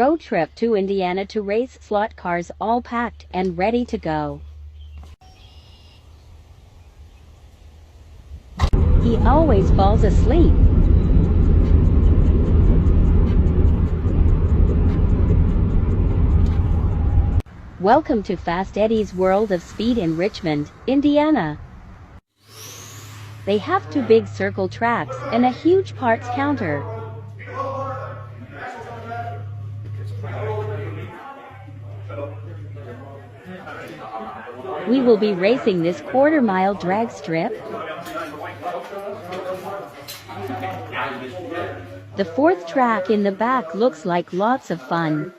Road trip to Indiana to race slot cars, all packed and ready to go. He always falls asleep. Welcome to Fast Eddie's World of Speed in Richmond, Indiana. They have two big circle tracks and a huge parts counter. We will be racing this quarter-mile drag strip. The fourth track in the back looks like lots of fun.